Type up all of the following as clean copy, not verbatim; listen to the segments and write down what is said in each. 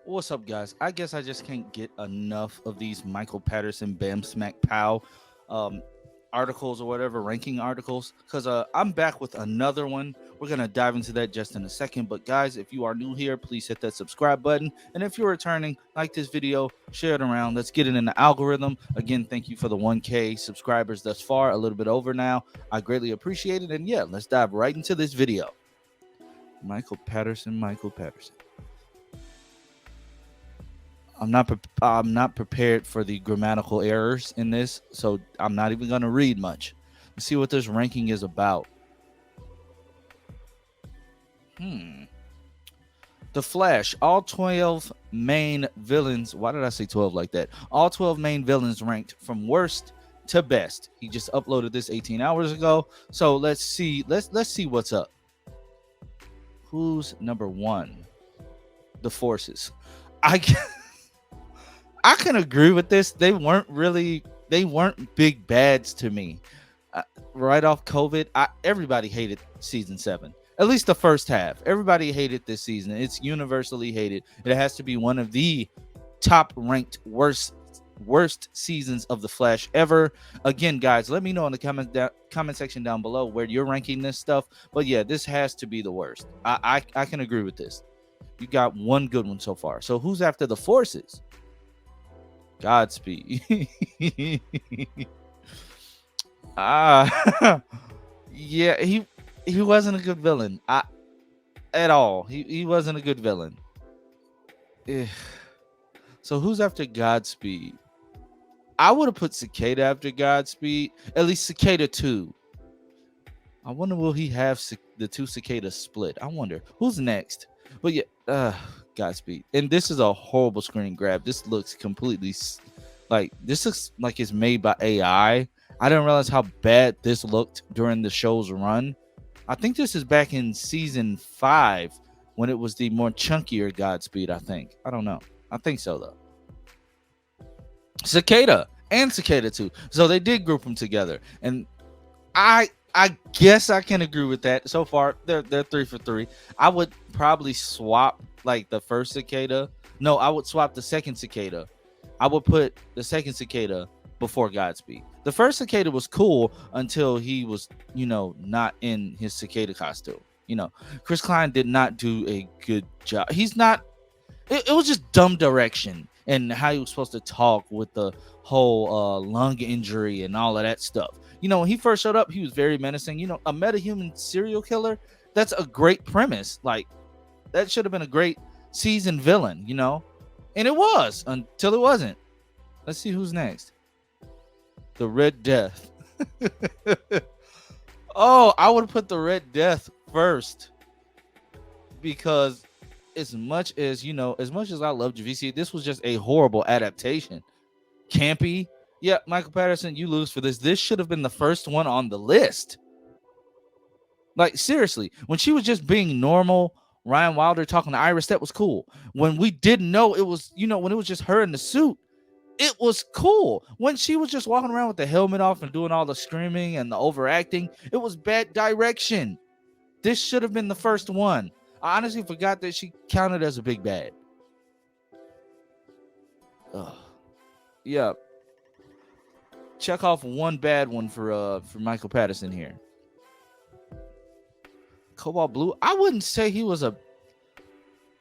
What's up, guys? I guess I just can't get enough of these Michael Patterson, Bam Smack Pow um, articles or whatever, ranking articles, because I'm back with another one. We're going to dive into that just in a second. But, guys, if you are new here, please hit that subscribe button. And if you're returning, like this video, share it around. Let's get it in the algorithm. Again, thank you for the 1K subscribers thus far, a little bit over now. I greatly appreciate it. And, yeah, let's dive right into this video. Michael Patterson, Michael Patterson. I'm not prepared for the grammatical errors in this, so I'm not even going to read much. Let's see what this ranking is about. The Flash, all 12 main villains. Why did I say 12 like that? All 12 main villains ranked from worst to best. He just uploaded this 18 hours ago. So let's see. Let's see what's up. Who's number 1? The Forces. I I can agree with this. They weren't big bads to me. Right off COVID, everybody hated season 7. At least the first half. Everybody hated this season. It's universally hated. It has to be one of the top ranked worst seasons of the Flash ever. Again, guys, let me know in the comment section down below where you're ranking this stuff. But yeah, this has to be the worst. I can agree with this. You got one good one so far. So who's after the Forces? Godspeed. Ah, yeah, he wasn't a good villain. At all. He wasn't a good villain. Eh. So who's after Godspeed? I would have put Cicada after Godspeed. At least Cicada 2. I wonder will he have the two cicadas split? I wonder who's next. But yeah, Godspeed. And this is a horrible screen grab. This looks completely this looks like it's made by AI. I didn't realize how bad this looked during the show's run. I think this is back in season 5 when it was the more chunkier Godspeed. I don't know. I think so though. Cicada and Cicada 2. So they did group them together, and I guess I can agree with that. So far, they're 3 for 3. I would probably swap like the first cicada. No, I would swap the second cicada. I would put the second cicada before Godspeed. The first cicada was cool until he was, not in his cicada costume. Chris Klein did not do a good job. He's not. It was just dumb direction and how he was supposed to talk with the whole lung injury and all of that stuff. When he first showed up, he was very menacing. A metahuman serial killer, that's a great premise. Like, that should have been a great season villain, And it was until it wasn't. Let's see who's next. The Red Death. Oh, I would have put the Red Death first. Because as much as I love JVC, this was just a horrible adaptation. Campy. Yeah, Michael Patterson, you lose for this. This should have been the first one on the list. Like, seriously, when she was just being normal, Ryan Wilder talking to Iris, that was cool. When we didn't know it was, when it was just her in the suit, it was cool. When she was just walking around with the helmet off and doing all the screaming and the overacting, it was bad direction. This should have been the first one. I honestly forgot that she counted as a big bad. Ugh. Yeah. Check off one bad one for Michael Patterson here. Cobalt Blue. I wouldn't say he was a.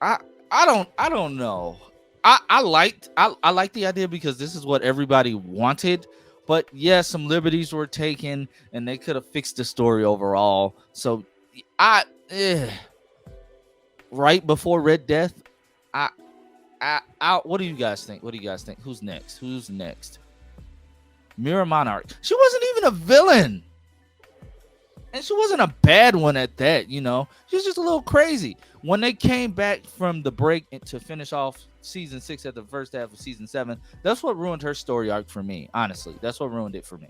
I don't know. I liked the idea because this is what everybody wanted. But yeah, some liberties were taken and they could have fixed the story overall. So right before Red Death, what do you guys think? Who's next? Mirror Monarch. She wasn't even a villain. And she wasn't a bad one at that, She was just a little crazy. When they came back from the break to finish off season 6 at the first half of season 7, that's what ruined her story arc for me, honestly. That's what ruined it for me.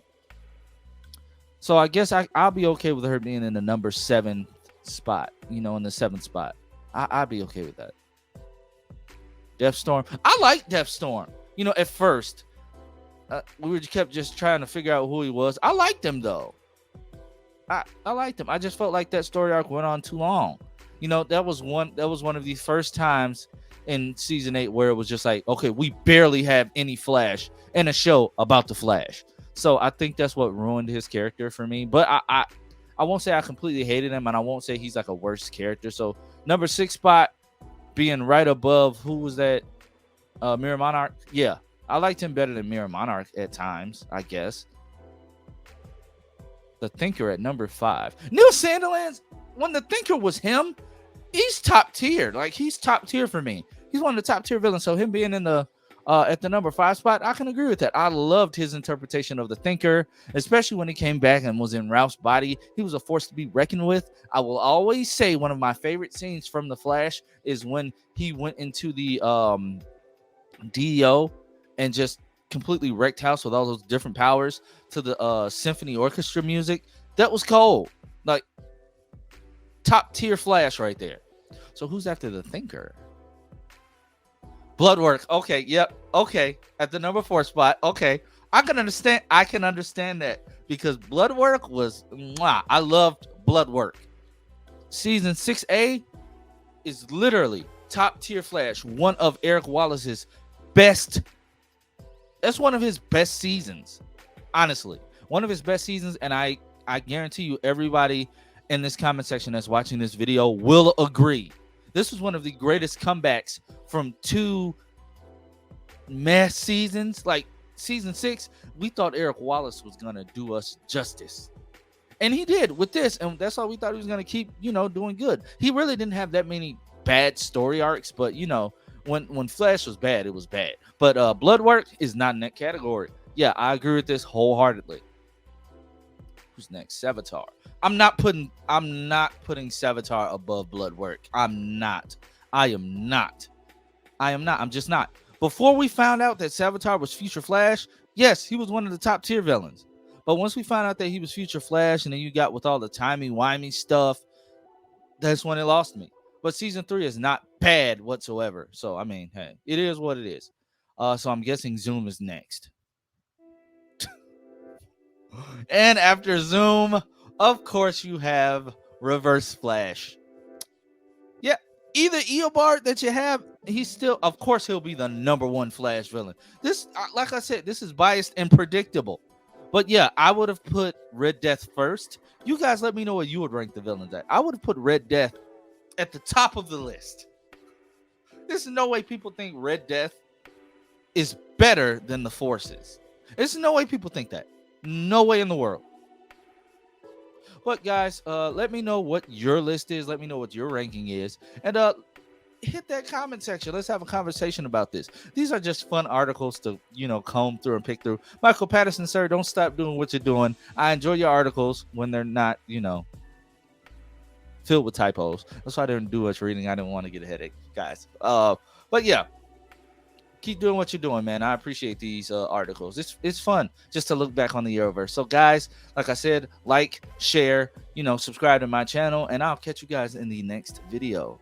So I guess I'll be okay with her being in the number 7 spot, in the 7th spot. I'd be okay with that. Deathstorm. I like Deathstorm. At first, we kept just trying to figure out who he was. I liked him, though. I liked him. I just felt like that story arc went on too long. That was one of the first times in season 8 where it was just like, okay, we barely have any Flash in a show about the Flash. So I think that's what ruined his character for me. But I won't say I completely hated him, and I won't say he's like a worse character. So number 6 spot being right above, who was that? Mirror Monarch. Yeah, I liked him better than Mirror Monarch at times, I guess. The Thinker at number 5. Neil Sandilands, when the Thinker was him, he's top tier. Like, he's top tier for me. He's one of the top tier villains. So him being in the at the number 5 spot, I can agree with that. I loved his interpretation of the Thinker, especially when he came back and was in Ralph's body. He was a force to be reckoned with. I will always say one of my favorite scenes from The Flash is when he went into the DEO and just completely wrecked house with all those different powers to the symphony orchestra music. That was cold. Like, top tier Flash right there. So who's after the Thinker? Bloodwork. Okay, yep. Okay, at the number 4 spot. Okay, I can understand that because Bloodwork was mwah. I loved Bloodwork. Season 6A is literally top tier Flash. One of Eric Wallace's best. That's one of his best seasons. Honestly, one of his best seasons, and I guarantee you, everybody in this comment section that's watching this video will agree. This was one of the greatest comebacks from 2 mess seasons. Like season 6, we thought Eric Wallace was gonna do us justice, and he did with this, and that's all we thought he was gonna keep, doing good. He really didn't have that many bad story arcs, but when Flash was bad, it was bad. But Bloodwork is not in that category. Yeah, I agree with this wholeheartedly. Who's next? Savitar. I'm not putting Savitar above Bloodwork. I am not. I'm just not. Before we found out that Savitar was Future Flash, yes, he was one of the top tier villains. But once we found out that he was Future Flash, and then you got with all the timey-wimey stuff, that's when it lost me. But season 3 is not bad whatsoever. So, I mean, hey, it is what it is. So I'm guessing Zoom is next. And after Zoom, of course, you have Reverse Flash. Yeah, either Eobard that you have, of course, he'll be the number 1 Flash villain. This, like I said, this is biased and predictable. But yeah, I would have put Red Death first. You guys let me know what you would rank the villains at. I would have put Red Death at the top of the list. There's no way people think Red Death is better than the Forces. There's no way people think that. No way in the world. But guys, let me know what your list is. Let me know what your ranking is. And hit that comment section. Let's have a conversation about this. These are just fun articles to, comb through and pick through. Michael Patterson, sir, don't stop doing what you're doing. I enjoy your articles when they're not, filled with typos. That's why I didn't do much reading. I didn't want to get a headache, guys. But yeah, keep doing what you're doing, man. I appreciate these articles. It's fun just to look back on the Arrowverse. So guys, like I said, like, share, subscribe to my channel, and I'll catch you guys in the next video.